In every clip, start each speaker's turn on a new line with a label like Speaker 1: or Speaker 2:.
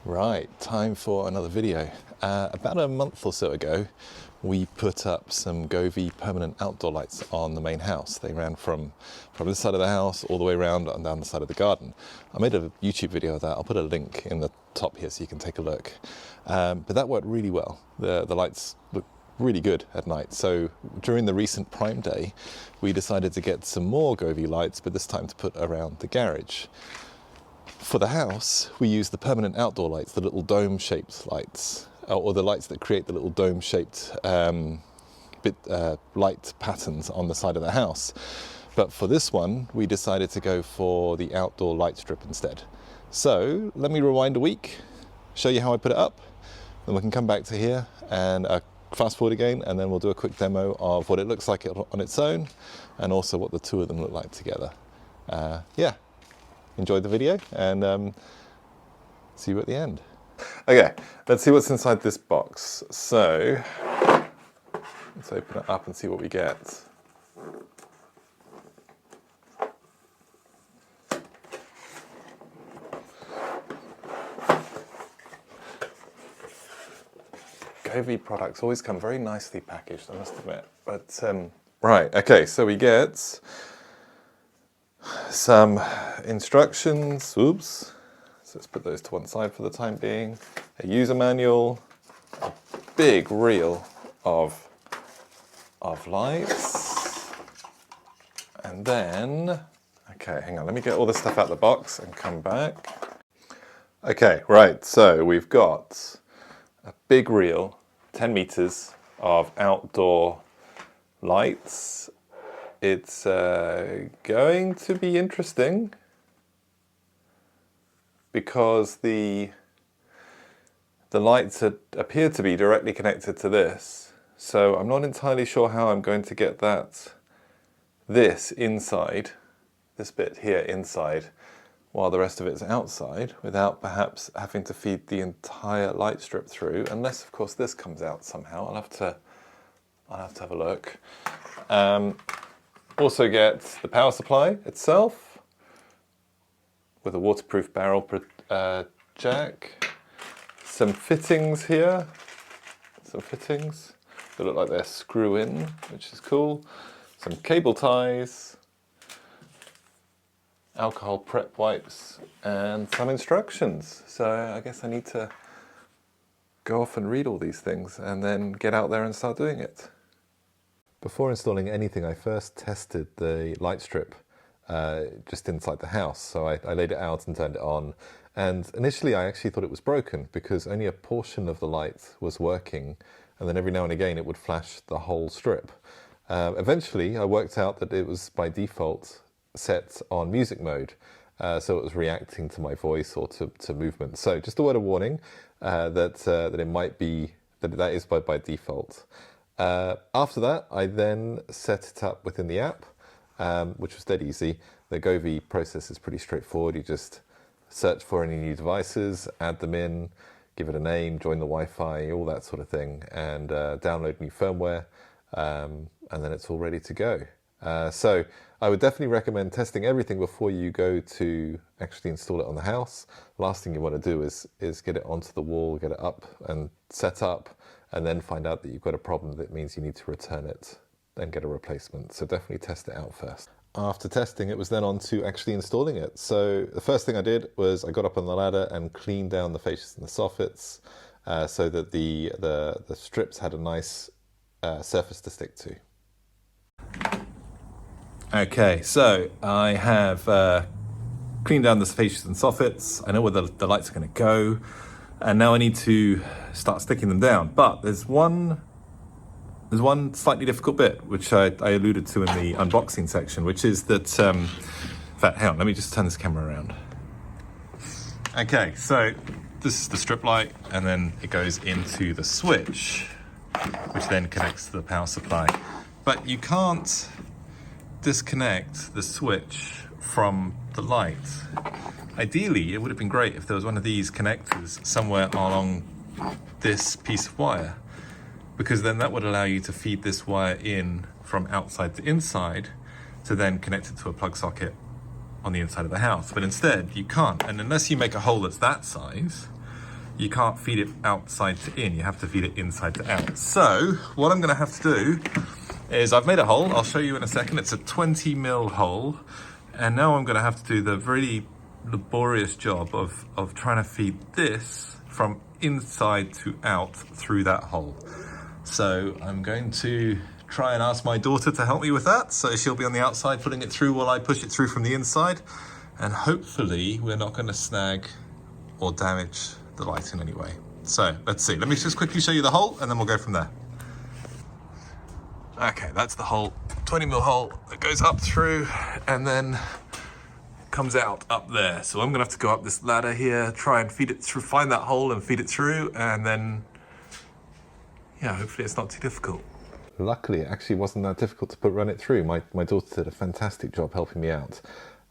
Speaker 1: Right, time for another video. About a month or so ago, we put up some Govee Permanent Outdoor Lights on the main house. They ran from this side of the house all the way around and down the side of the garden. I made a YouTube video of that. I'll put a link in the top here so you can take a look. But that worked really well. The lights look really good at night. So during the recent Prime Day, we decided to get some more Govee lights, but this time to put around the garage. For the house, we use the permanent outdoor lights, the little dome-shaped lights, or the lights that create the little dome-shaped light patterns on the side of the house. But for this one, we decided to go for the outdoor light strip instead. So let me rewind a week, show you how I put it up, then we can come back to here and fast forward again, and then we'll do a quick demo of what it looks like on its own, and also what the two of them look like together. Yeah. Enjoy the video and see you at the end. Okay, let's see what's inside this box. So let's open it up and see what we get. Govee products always come very nicely packaged, I must admit. But right, okay, so we get some instructions, oops, so let's put those to one side for the time being, a user manual, a big reel of lights, and then, okay, hang on, let me get all this stuff out of the box and come back. Okay, right, so we've got a big reel, 10 meters of outdoor lights. It's going to be interesting because the lights appear to be directly connected to this. So I'm not entirely sure how I'm going to get this inside, this bit here inside, while the rest of it's outside, without perhaps having to feed the entire light strip through, unless of course this comes out somehow. I'll have to have a look. Also get the power supply itself with a waterproof barrel jack. Some fittings here. Some fittings that look like they're screw in, which is cool. Some cable ties, alcohol prep wipes, and some instructions. So I guess I need to go off and read all these things and then get out there and start doing it. Before installing anything, I first tested the light strip just inside the house. So I laid it out and turned it on. And initially I actually thought it was broken because only a portion of the light was working. And then every now and again it would flash the whole strip. Eventually I worked out that it was by default set on music mode. So it was reacting to my voice or to movement. So just a word of warning that it might be, that is by default. After that, I then set it up within the app, which was dead easy. The Govee process is pretty straightforward. You just search for any new devices, add them in, give it a name, join the Wi-Fi, all that sort of thing, and download new firmware, and then it's all ready to go. So I would definitely recommend testing everything before you go to actually install it on the house. The last thing you want to do is get it onto the wall, get it up and set up, and then find out that you've got a problem that means you need to return it and get a replacement. So definitely test it out first. After testing, it was then on to actually installing it. So the first thing I did was I got up on the ladder and cleaned down the fascias and the soffits so that the strips had a nice surface to stick to. Okay, so I have cleaned down the fascias and soffits. I know where the lights are going to go. And now I need to start sticking them down. But there's one slightly difficult bit, which I alluded to in the unboxing section, which is that, in fact, hang on, let me just turn this camera around. Okay, so this is the strip light, and then it goes into the switch, which then connects to the power supply. But you can't disconnect the switch from the light. Ideally, it would have been great if there was one of these connectors somewhere along this piece of wire, because then that would allow you to feed this wire in from outside to inside to then connect it to a plug socket on the inside of the house. But instead, you can't. And unless you make a hole that's that size, you can't feed it outside to in, you have to feed it inside to out. So what I'm going to have to do is I've made a hole, I'll show you in a second. It's a 20 mil hole, and now I'm going to have to do the really laborious job of trying to feed this from inside to out through that hole. So I'm going to try and ask my daughter to help me with that. So she'll be on the outside putting it through while I push it through from the inside. And hopefully we're not going to snag or damage the light in any way. So let's see. Let me just quickly show you the hole and then we'll go from there. Okay, that's the hole, 20 mil hole that goes up through and then comes out up there. So I'm gonna have to go up this ladder here, try and feed it through, find that hole and feed it through, and then, yeah, hopefully it's not too difficult. Luckily, it actually wasn't that difficult to run it through. My daughter did a fantastic job helping me out.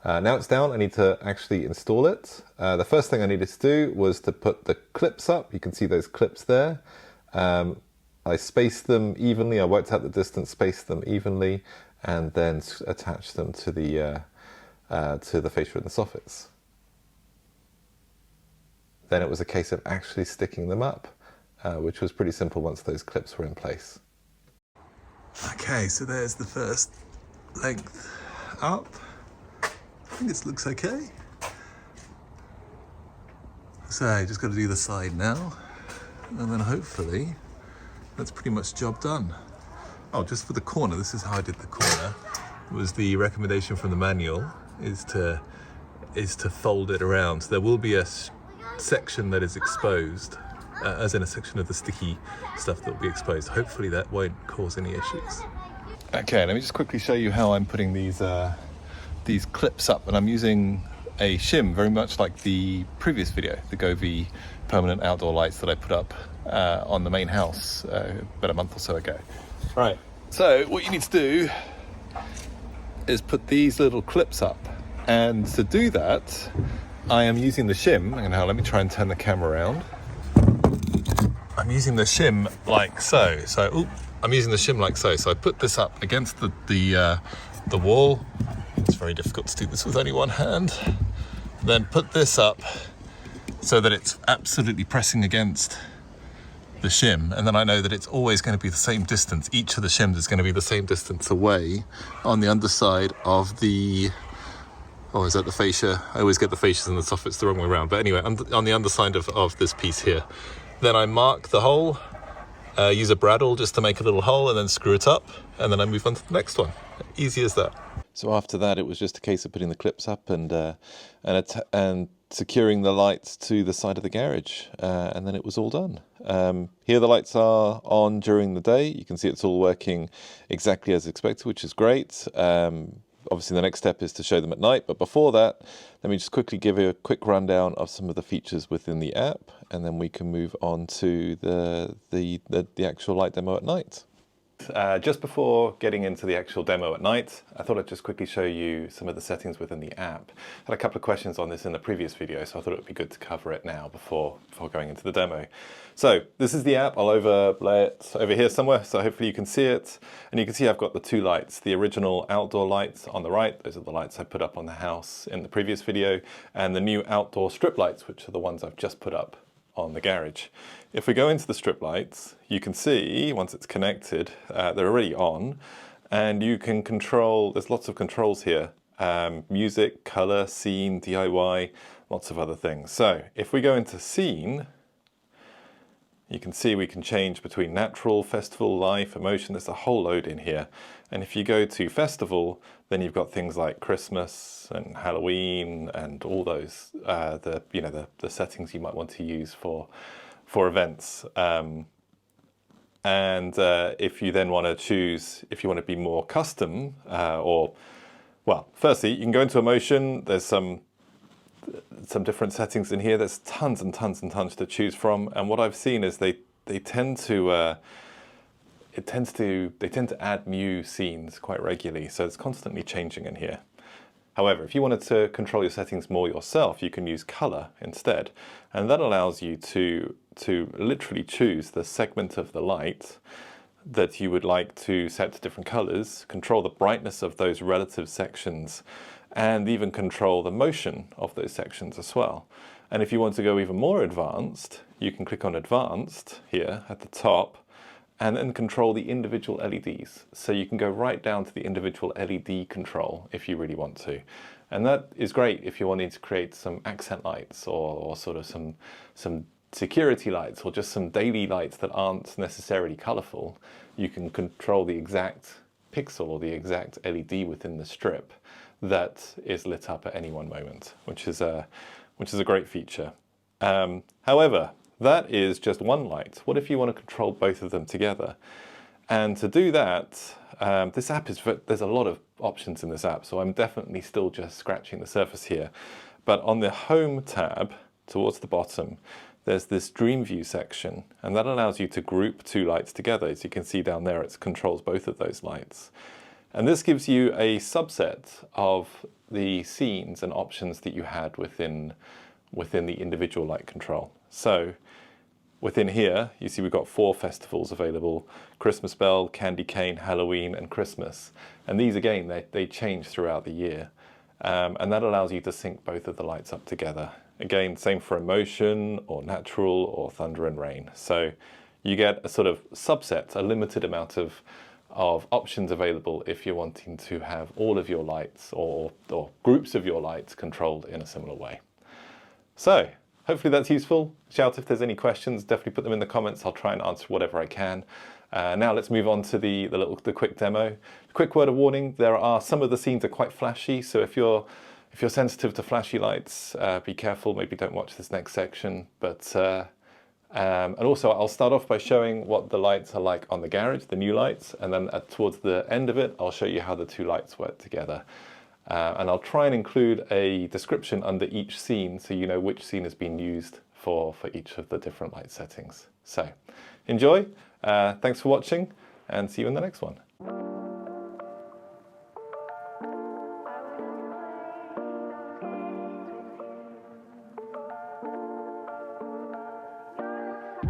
Speaker 1: Now it's down, I need to actually install it. The first thing I needed to do was to put the clips up. You can see those clips there. I spaced them evenly, I worked out the distance, spaced them evenly, and then attached them to the fascia and the soffits. Then it was a case of actually sticking them up, which was pretty simple once those clips were in place. Okay, so there's the first length up. I think this looks okay. So I just got to do the side now, and then hopefully that's pretty much job done. Oh, just for the corner, this is how I did the corner. It was the recommendation from the manual is to fold it around. So there will be a section that is exposed, as in a section of the sticky stuff that will be exposed. Hopefully that won't cause any issues. Okay, let me just quickly show you how I'm putting these clips up, and I'm using a shim very much like the previous video, the Govee Permanent Outdoor Lights that I put up on the main house about a month or so ago. Right, so what you need to do is put these little clips up, and to do that I am using the shim, and now let me try and turn the camera around. I'm using the shim like so. I'm using the shim like so. So I put this up against the wall. It's very difficult to do this with only one hand. Then put this up so that it's absolutely pressing against the shim, and then I know that it's always going to be the same distance. Each of the shims is going to be the same distance away on the underside of the, oh, is that the fascia? I always get the fascias and the soffits the wrong way around, but anyway, on the underside of this piece here. Then I mark the hole, use a bradawl just to make a little hole, and then screw it up, and then I move on to the next one. Easy as that. So after that, it was just a case of putting the clips up and securing the lights to the side of the garage, and then it was all done. Here the lights are on during the day. You can see it's all working exactly as expected, which is great. Obviously the next step is to show them at night, but before that, let me just quickly give you a quick rundown of some of the features within the app, and then we can move on to the actual light demo at night. Just before getting into the actual demo at night, I thought I'd just quickly show you some of the settings within the app. I had a couple of questions on this in the previous video, so I thought it would be good to cover it now before going into the demo. So this is the app. I'll overlay it over here somewhere, so hopefully you can see it. And you can see I've got the two lights, the original outdoor lights on the right. Those are the lights I put up on the house in the previous video, and the new outdoor strip lights, which are the ones I've just put up on the garage. If we go into the strip lights, you can see once it's connected, they're already on, and you can control, there's lots of controls here, music, color, scene, DIY, lots of other things. So if we go into scene, you can see we can change between natural, festival, life, emotion. There's a whole load in here. And if you go to festival, then you've got things like Christmas and Halloween and all those, the settings you might want to use for events. If you then want to choose, if you want to be more custom, firstly, you can go into emotion. There's some different settings in here. There's tons and tons and tons to choose from. And what I've seen is they tend to add new scenes quite regularly. So it's constantly changing in here. However, if you wanted to control your settings more yourself, you can use color instead. And that allows you to literally choose the segment of the light that you would like to set to different colors, control the brightness of those relative sections, and even control the motion of those sections as well. And if you want to go even more advanced, you can click on Advanced here at the top and then control the individual LEDs. So you can go right down to the individual LED control if you really want to. And that is great if you're wanting to create some accent lights or sort of some security lights or just some daily lights that aren't necessarily colorful. You can control the exact pixel or the exact LED within the strip that is lit up at any one moment, which is a great feature. However, that is just one light. What if you want to control both of them together? And to do that, this app there's a lot of options in this app, so I'm definitely still just scratching the surface here. But on the Home tab, towards the bottom, there's this Dream View section, and that allows you to group two lights together. As you can see down there, it controls both of those lights. And this gives you a subset of the scenes and options that you had within the individual light control. So within here, you see we've got 4 festivals available: Christmas Bell, Candy Cane, Halloween, and Christmas. And these, again, they change throughout the year. And that allows you to sync both of the lights up together. Again, same for Emotion, or Natural, or Thunder and Rain. So you get a sort of subset, a limited amount of options available if you're wanting to have all of your lights or groups of your lights controlled in a similar way. So hopefully that's useful. Shout if there's any questions, definitely put them in the comments. I'll try and answer whatever I can. Now let's move on to the quick demo. Quick word of warning, some of the scenes are quite flashy, so if you're sensitive to flashy lights, be careful, maybe don't watch this next section. But and also I'll start off by showing what the lights are like on the garage, the new lights, and then towards the end of it I'll show you how the two lights work together. And I'll try and include a description under each scene so you know which scene has been used for each of the different light settings. So enjoy, thanks for watching, and see you in the next one.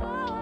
Speaker 2: Oh.